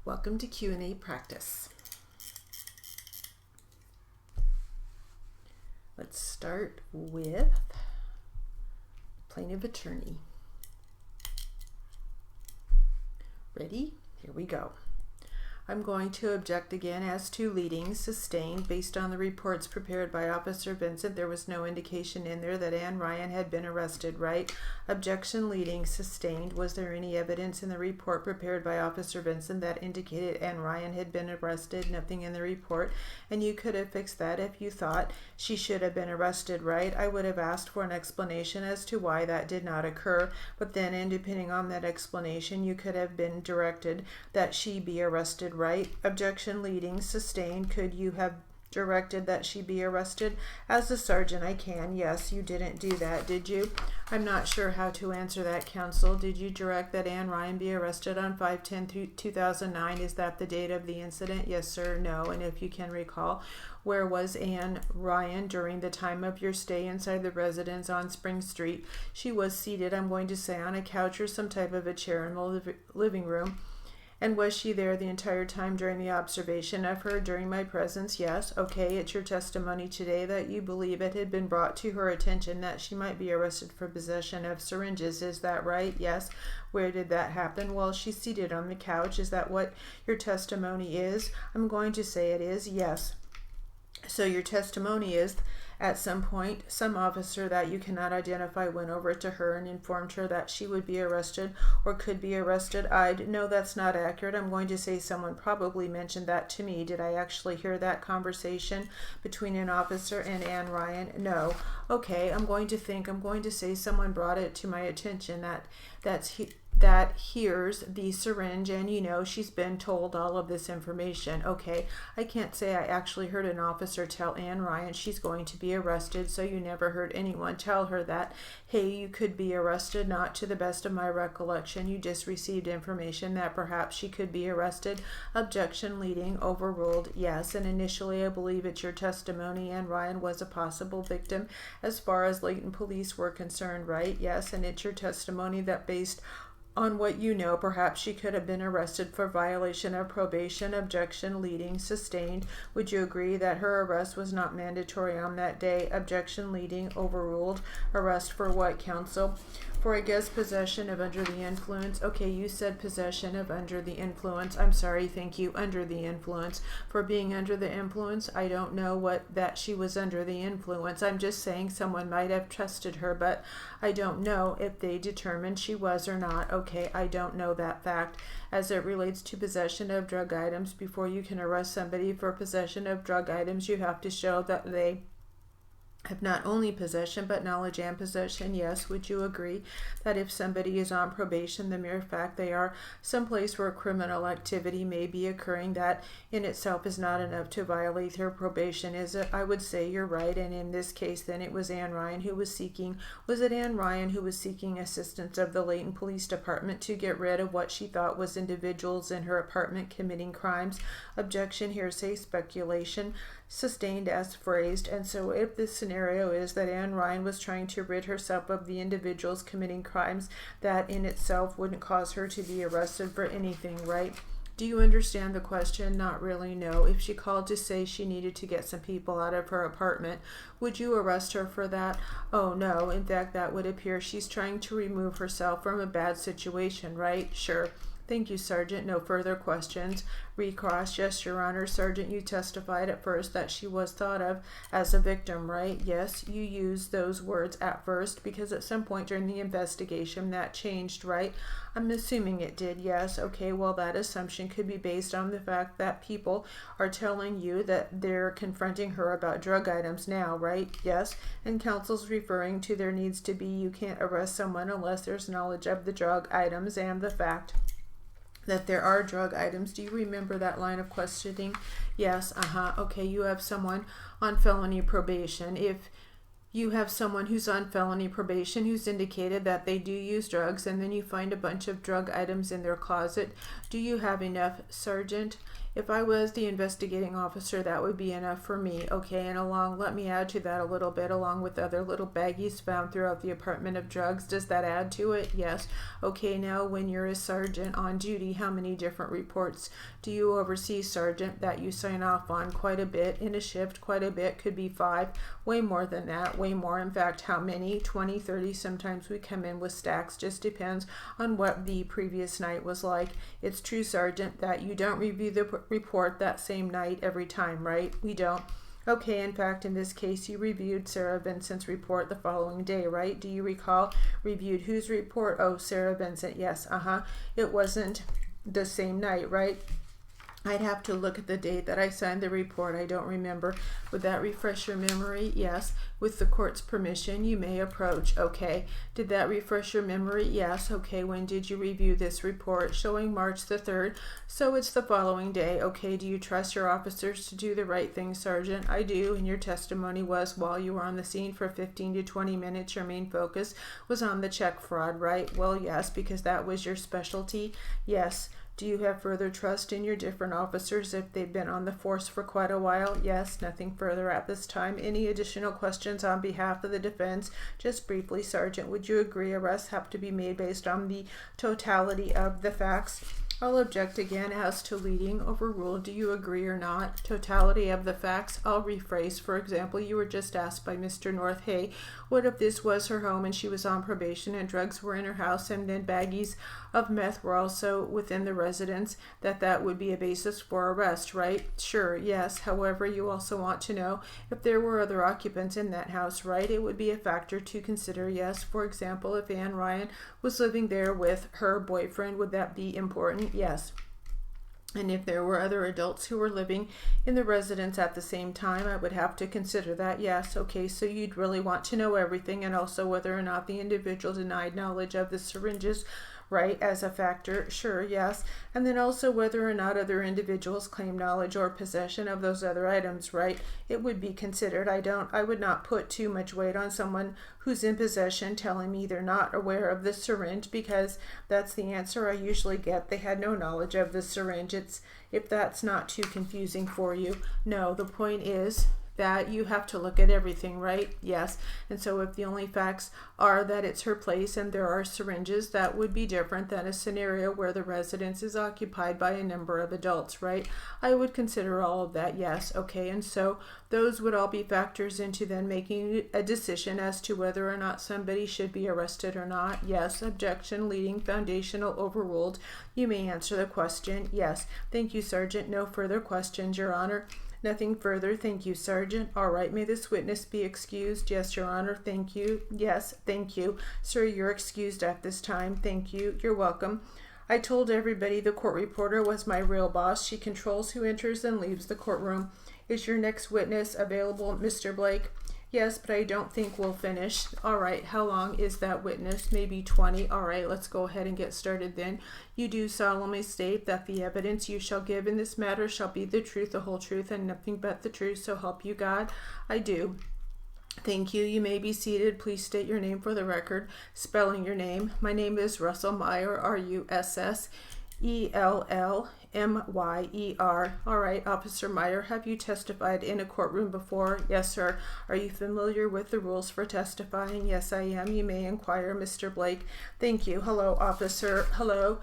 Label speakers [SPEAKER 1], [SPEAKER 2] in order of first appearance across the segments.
[SPEAKER 1] Welcome to Q&A practice. Let's start with plaintiff attorney. Ready? Here we go. I'm going to object again as to leading sustained. Based on the reports prepared by Officer Vincent, there was no indication in there that Ann Ryan had been arrested, right? Objection leading sustained. Was there any evidence in the report prepared by Officer Vincent that indicated Ann Ryan had been arrested? Nothing in the report. And you could have fixed that if you thought she should have been arrested, right? I would have asked for an explanation as to why that did not occur. But then, and depending on that explanation, you could have been directed that she be arrested, right? Objection leading sustained. Could you have directed that she be arrested? As a sergeant, I can. Yes, you didn't do that, did you? I'm not sure how to answer that, counsel. Did you direct that Ann Ryan be arrested on 5/10/2009? Is that the date of the incident? Yes, sir. No. And if you can recall, where was Ann Ryan during the time of your stay inside the residence on Spring Street? She was seated, I'm going to say, on a couch or some type of a chair in the living room. And was she there the entire time during the observation of her during my presence? Yes. Okay, it's your testimony today that you believe it had been brought to her attention that she might be arrested for possession of syringes. Is that right? Yes. Where did that happen? Well, she's seated on the couch. Is that what your testimony is? I'm going to say it is. Yes. So your testimony is at some point, some officer that you cannot identify went over to her and informed her that she would be arrested or could be arrested. No, that's not accurate. I'm going to say someone probably mentioned that to me. Did I actually hear that conversation between an officer and Ann Ryan? No. Okay, I'm going to say someone brought it to my attention that here's the syringe, and she's been told all of this information. Okay, I can't say I actually heard an officer tell Ann Ryan she's going to be arrested, so you never heard anyone tell her that, hey, you could be arrested. Not to the best of my recollection. You just received information that perhaps she could be arrested. Objection leading overruled. Yes, and initially I believe it's your testimony Ann Ryan was a possible victim as far as latent police were concerned, right? Yes, and it's your testimony that based on what you know, perhaps she could have been arrested for violation of probation. Objection leading sustained. Would you agree that her arrest was not mandatory on that day? Objection leading overruled. Arrest for what, counsel? For, I guess, possession of under the influence. Okay, you said possession of under the influence. I'm sorry, thank you, under the influence. For being under the influence, I don't know that she was under the influence. I'm just saying someone might have trusted her, but I don't know if they determined she was or not. Okay, I don't know that fact. As it relates to possession of drug items, before you can arrest somebody for possession of drug items, you have to show that they have not only possession but knowledge and possession. Yes, would you agree that if somebody is on probation, the mere fact they are someplace where criminal activity may be occurring, that in itself is not enough to violate their probation, is it? I would say you're right, and in this case then it was Ann Ryan who was seeking, assistance of the Layton Police Department to get rid of what she thought was individuals in her apartment committing crimes. Objection, hearsay, speculation, sustained as phrased. And so if this scenario is that Ann Ryan was trying to rid herself of the individuals committing crimes, that in itself wouldn't cause her to be arrested for anything, right? Do you understand the question? Not really, no. If she called to say she needed to get some people out of her apartment, would you arrest her for that? Oh, no. In fact, that would appear she's trying to remove herself from a bad situation, right? Sure. Thank you, Sergeant. No further questions. Recross. Yes, Your Honor. Sergeant, you testified at first that she was thought of as a victim, right? Yes, you used those words at first because at some point during the investigation that changed, right? I'm assuming it did, yes. Okay, well, that assumption could be based on the fact that people are telling you that they're confronting her about drug items now, right? Yes, and counsel's referring to there needs to be, you can't arrest someone unless there's knowledge of the drug items and the fact that there are drug items. Do you remember that line of questioning? Yes, okay, you have someone on felony probation. If you have someone who's on felony probation who's indicated that they do use drugs, and then you find a bunch of drug items in their closet. Do you have enough, Sergeant? If I was the investigating officer, that would be enough for me. Okay, and let me add to that a little bit, along with other little baggies found throughout the apartment of drugs. Does that add to it? Yes. Okay, now when you're a sergeant on duty, how many different reports do you oversee, Sergeant, that you sign off on? Quite a bit. In a shift, quite a bit. Could be 5. Way more than that. Way more. In fact, how many? 20, 30. Sometimes we come in with stacks. Just depends on what the previous night was like. It's true, Sergeant, that you don't review the report that same night every time, right? We don't. Okay, in fact, in this case, you reviewed Sarah Vincent's report the following day, right? Do you recall? Reviewed whose report? Oh, Sarah Vincent. Yes, It wasn't the same night, right? I'd have to look at the date that I signed the report. I don't remember. Would that refresh your memory? Yes. With the court's permission, you may approach. Okay. Did that refresh your memory? Yes. Okay. When did you review this report? Showing March the 3rd. So it's the following day. Okay. Do you trust your officers to do the right thing, Sergeant? I do. And your testimony was while you were on the scene for 15 to 20 minutes, your main focus was on the check fraud, right? Well, yes, because that was your specialty. Yes. Do you have further trust in your different officers if they've been on the force for quite a while? Yes, nothing further at this time. Any additional questions on behalf of the defense? Just briefly, Sergeant, would you agree arrests have to be made based on the totality of the facts? I'll object again as to leading. Overruled. Do you agree or not? Totality of the facts. I'll rephrase. For example, you were just asked by Mr. North, hey, what if this was her home and she was on probation and drugs were in her house and then baggies of meth were also within the residence, that would be a basis for arrest, right? Sure, yes. However, you also want to know if there were other occupants in that house, right? It would be a factor to consider, yes. For example, if Ann Ryan was living there with her boyfriend, would that be important? Yes. And if there were other adults who were living in the residence at the same time, I would have to consider that. Yes. Okay, so you'd really want to know everything, and also whether or not the individual denied knowledge of the syringes, right, as a factor. Sure, yes. And then also whether or not other individuals claim knowledge or possession of those other items, right? It would be considered. I would not put too much weight on someone who's in possession telling me they're not aware of the syringe, because that's the answer I usually get. They had no knowledge of the syringe. If that's not too confusing for you. No, the point is that you have to look at everything, right? Yes. And so if the only facts are that it's her place and there are syringes, that would be different than a scenario where the residence is occupied by a number of adults, right? I would consider all of that, yes. Okay, and so those would all be factors into then making a decision as to whether or not somebody should be arrested or not. Yes. Objection, leading, foundational, overruled. You may answer the question. Yes. Thank you, Sergeant. No further questions, Your Honor. Nothing further. Thank you, Sergeant. All right. May this witness be excused? Yes, Your Honor. Thank you. Yes, thank you. Sir, you're excused at this time. Thank you. You're welcome. I told everybody the court reporter was my real boss. She controls who enters and leaves the courtroom. Is your next witness available, Mr. Blake? Yes, but I don't think we'll finish. All right, how long is that witness? Maybe 20. All right, let's go ahead and get started then. You do solemnly state that the evidence you shall give in this matter shall be the truth, the whole truth, and nothing but the truth, so help you God? I do. Thank you. You may be seated. Please state your name for the record. Spelling your name. My name is Russell Meyer, Russellmeyer. All right, Officer Meyer, have you testified in a courtroom before? Yes, sir. Are you familiar with the rules for testifying? Yes, I am. You may inquire, Mr. Blake. Thank you. Hello, officer. Hello.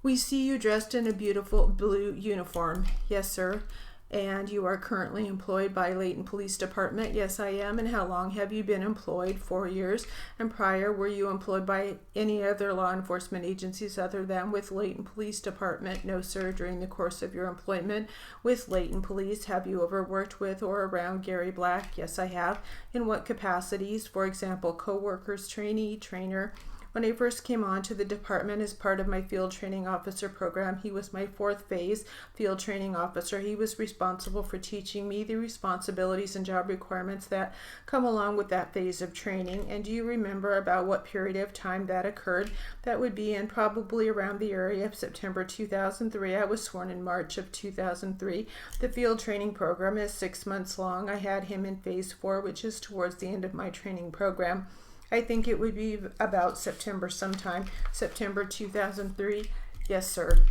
[SPEAKER 1] We see you dressed in a beautiful blue uniform. Yes, sir. And you are currently employed by Layton Police Department? Yes, I am. And how long have you been employed? 4 years. And prior, were you employed by any other law enforcement agencies other than with Layton Police Department? No, sir. During the course of your employment with Layton Police, have you ever worked with or around Gary Black? Yes, I have. In what capacities? For example, co-workers, trainee, trainer. When I first came on to the department as part of my field training officer program, he was my 4th phase field training officer. He was responsible for teaching me the responsibilities and job requirements that come along with that phase of training. And do you remember about what period of time that occurred? That would be in probably around the area of September 2003. I was sworn in March of 2003. The field training program is 6 months long. I had him in phase 4, which is towards the end of my training program. I think it would be about September sometime. September 2003. Yes, sir.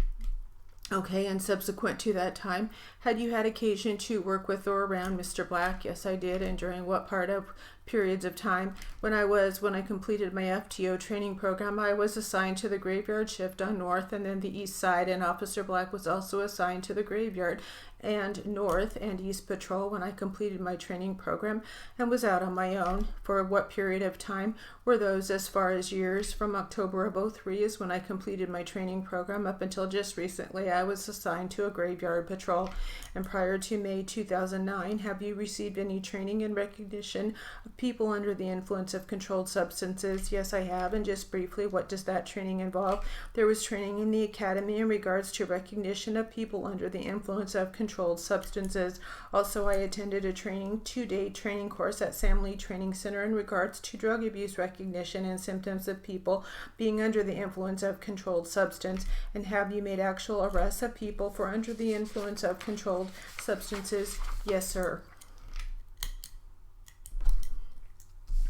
[SPEAKER 1] Okay, and subsequent to that time, had you had occasion to work with or around Mr. Black? Yes, I did. And during what part of periods of time? When I completed my FTO training program, I was assigned to the graveyard shift on North and then the East Side, and Officer Black was also assigned to the graveyard and North and East Patrol when I completed my training program and was out on my own. For what period of time were those? As far as years, from October of 03 is when I completed my training program up until just recently I was assigned to a graveyard patrol. And prior to May 2009, have you received any training in recognition of people under the influence of controlled substances? Yes, I have. And just briefly, what does that training involve? There was training in the academy in regards to recognition of people under the influence of controlled substances. Also, I attended a 2-day training course at Sam Lee Training Center in regards to drug abuse recognition and symptoms of people being under the influence of controlled substance. And have you made actual arrests of people for under the influence of controlled substances? Yes, sir.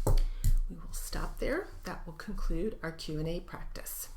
[SPEAKER 1] We will stop there. That will conclude our Q&A practice.